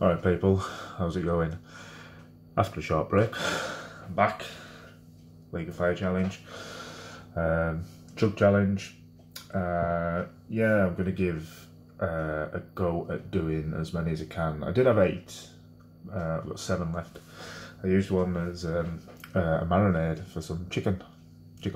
Alright people, how's it going? After a short break, I'm back. League of Fire challenge, chug challenge. Yeah, I'm going to give a go at doing as many as I can. I did have 8, I've got 7 left. I used one as a marinade for some chicken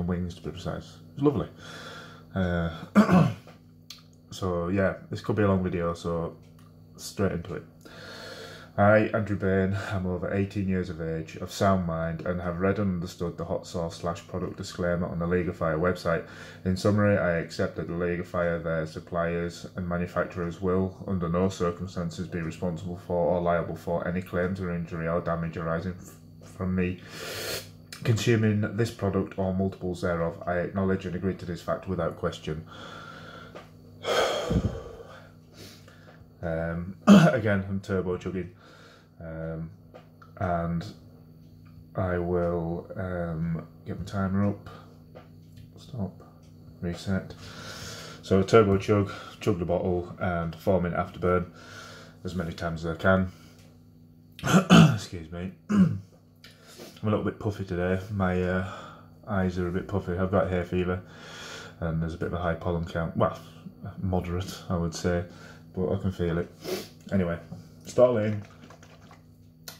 wings to be precise. It was lovely. So yeah, this could be a long video, so straight into it. I, Andrew Bain, am over 18 years of age, of sound mind, and have read and understood the hot sauce / product disclaimer on the League of Fire website. In summary, I accept that the League of Fire, their suppliers and manufacturers will, under no circumstances, be responsible for or liable for any claims or injury or damage arising from me consuming this product or multiples thereof. I acknowledge and agree to this fact without question. Again, I'm turbo chugging, and I will get my timer up, stop, reset. So turbo chug the bottle and 4-minute afterburn as many times as I can. Excuse me. I'm a little bit puffy today. My eyes are a bit puffy. I've got hay fever and there's a bit of a high pollen count. Well, moderate I would say, but I can feel it. Anyway, start in,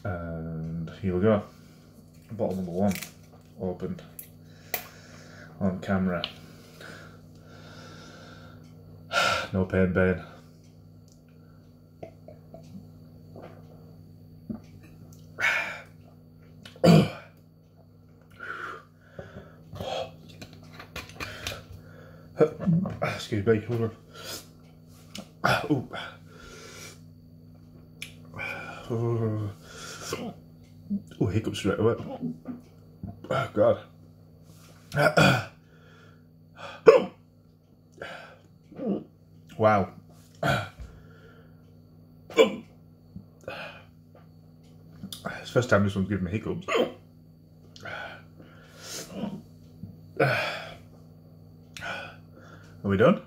and here we go. Bottle number 1, opened on camera. No pain, Bane. Excuse me, hold on. Ooh. Oh, hiccups straight away. Oh, God. Wow. It's the first time this one's given me hiccups. Are we done?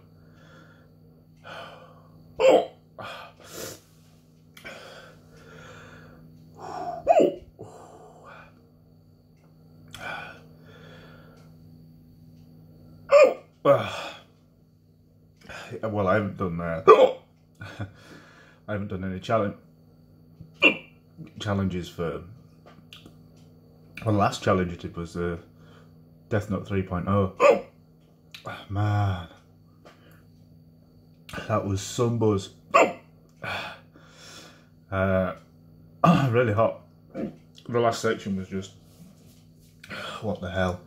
Well, I haven't done I haven't done any challenges for. Well, the last challenge I did was the Death Note 3.0. Oh, man, that was some buzz. Really hot. The last section was just, what the hell.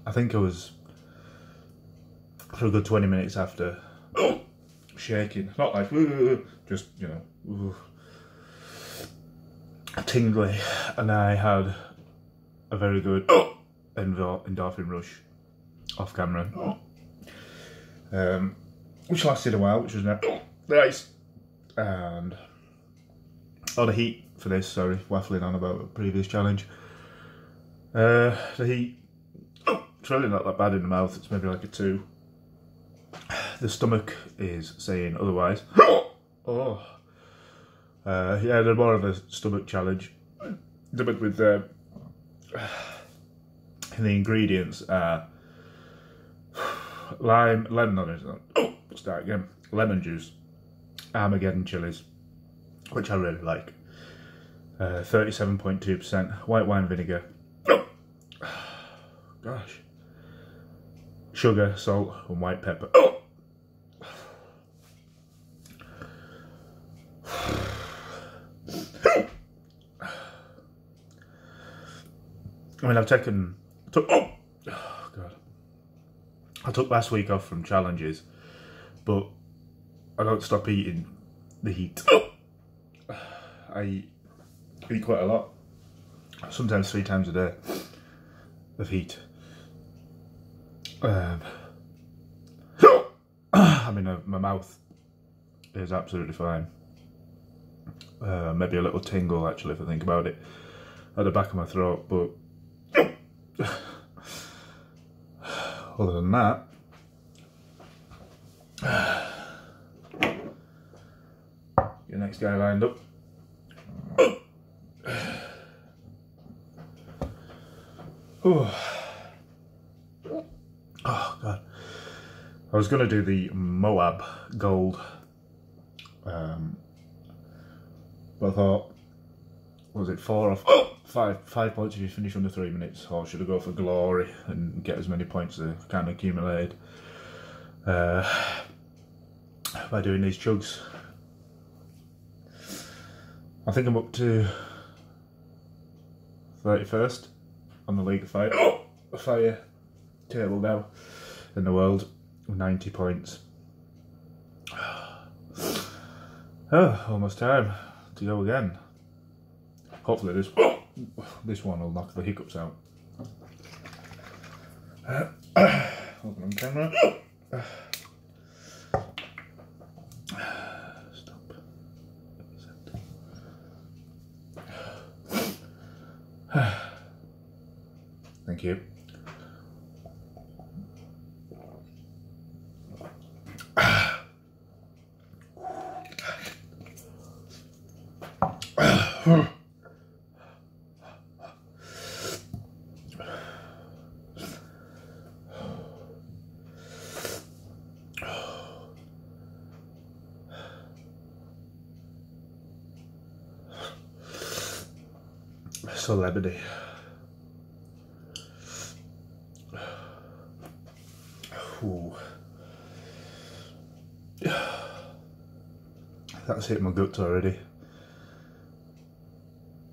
I think I was for a good 20 minutes after shaking, not like just, you know, tingly, and I had a very good endorphin rush off camera, which lasted a while, which was nice. And all the heat for this, sorry, waffling on about a previous challenge. The heat, it's really not that bad in the mouth, it's maybe like a 2. The stomach is saying otherwise. Oh. Yeah, they're more of a stomach challenge. But with the ingredients are lemon juice, Armageddon chilies, which I really like, 37.2%, white wine vinegar, gosh, sugar, salt and white pepper. I mean, I took last week off from challenges, but I don't stop eating the heat. I eat quite a lot, sometimes 3 times a day of heat. I mean, my mouth is absolutely fine. Maybe a little tingle actually if I think about it at the back of my throat, but other than that, Your next guy lined up. Oh god. I was going to do the Moab Gold, but I thought, was it 4 off? 5 points if you finish under 3 minutes, or should I go for Glory and get as many points as I can accumulate by doing these chugs? I think I'm up to 31st on the League of Fire table now in the world. 90 points. Oh, almost time to go again. Hopefully this one will knock the hiccups out. Open on camera. Stop. Thank you. Celebrity. Ooh. That's hit my guts already.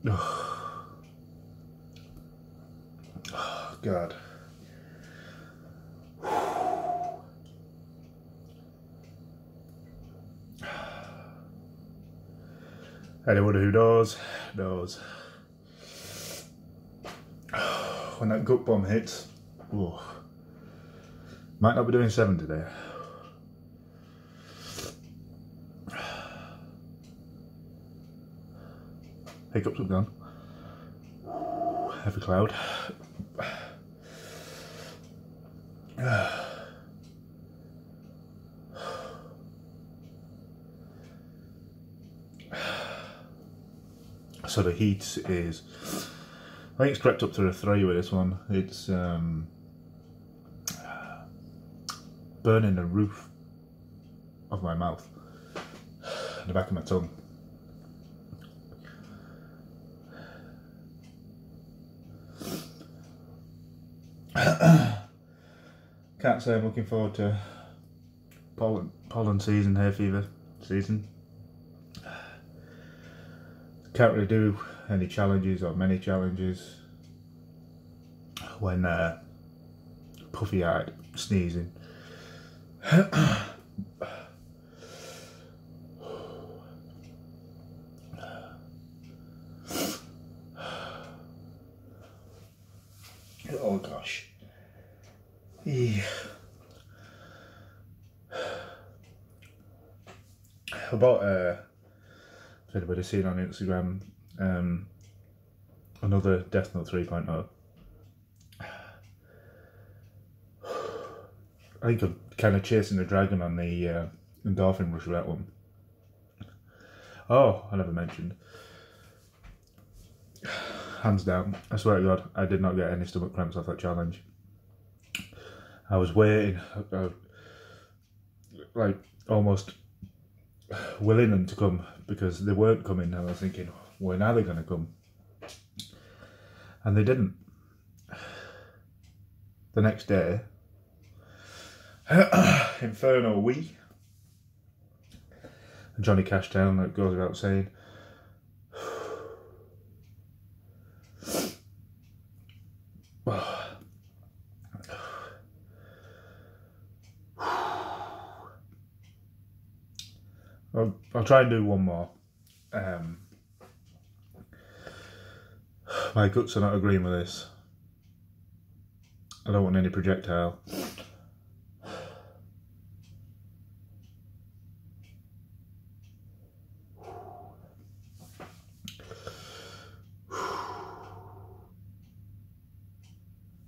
Oh, God. Anyone who knows. When that gut bomb hits, oh, might not be doing 7 today. Hiccups have gone. Heavy cloud. So the heat is, I think it's crept up to a 3 with this one. It's burning the roof of my mouth, the back of my tongue. Can't say I'm looking forward to pollen season, hay fever season. Can't really do any challenges or many challenges when puffy-eyed, sneezing. Oh gosh. Yeah. I bought, if anybody's seen on Instagram, another Death Note 3.0. I think I'm kind of chasing the dragon on the endorphin rush with that one. Oh, I never mentioned. Hands down, I swear to God, I did not get any stomach cramps off that challenge. I was waiting, like almost willing them to come because they weren't coming, and I was thinking, when are they going to come? And they didn't. The next day, Inferno Wii, Johnny Cashtown, that goes without saying. I'll try and do one more. My guts are not agreeing with this. I don't want any projectile.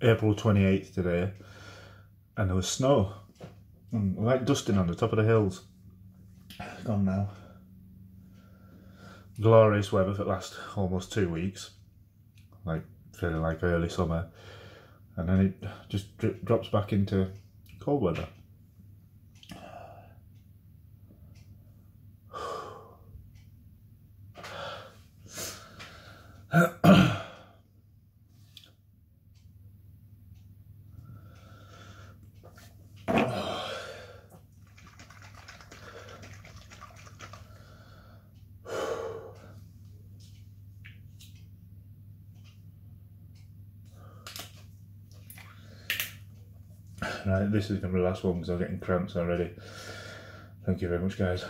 April 28th today, and there was snow Like dusting on the top of the hills. Gone now. Glorious weather for the last almost 2 weeks. Like feeling like early summer. And then it just drops back into cold weather. Right, this is going to be the last one because I'm getting cramps already. Thank you very much, guys.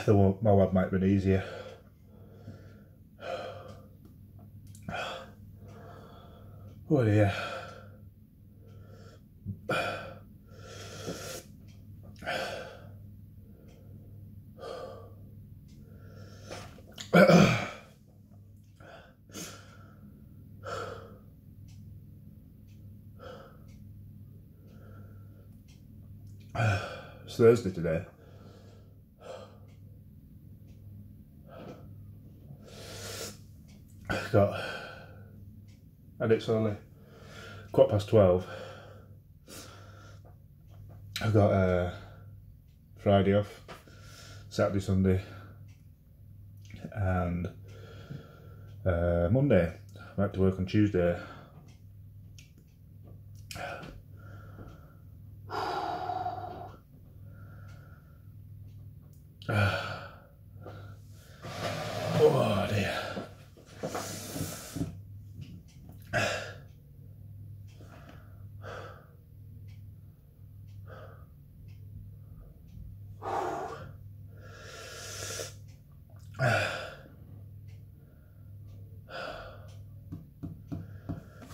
The Moab might have been easier. Oh dear. It's Thursday today. And it's only 12:15. I've got Friday off, Saturday, Sunday, and Monday. I'm back to work on Tuesday. Oh dear.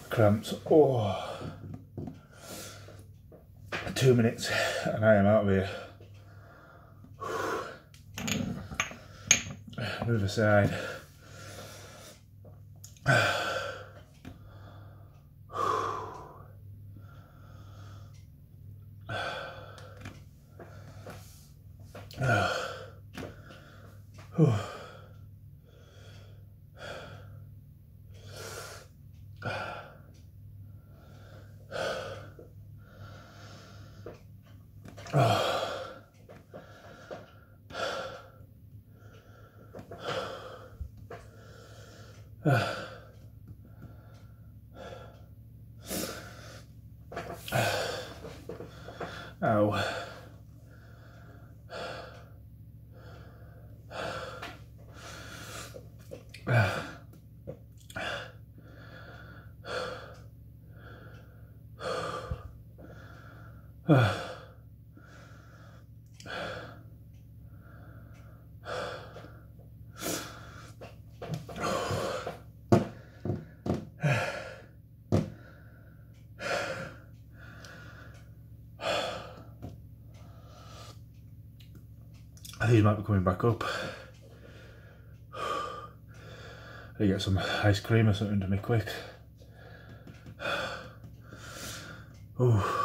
Cramps. Oh, 2 minutes and I am out of here. Move aside. Ow. These might be coming back up. I get some ice cream or something to me quick. Oh.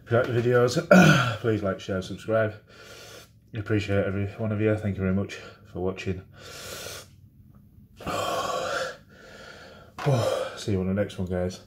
If you like the videos, please like, share, subscribe. I appreciate every one of you. Thank you very much for watching. See you on the next one, guys.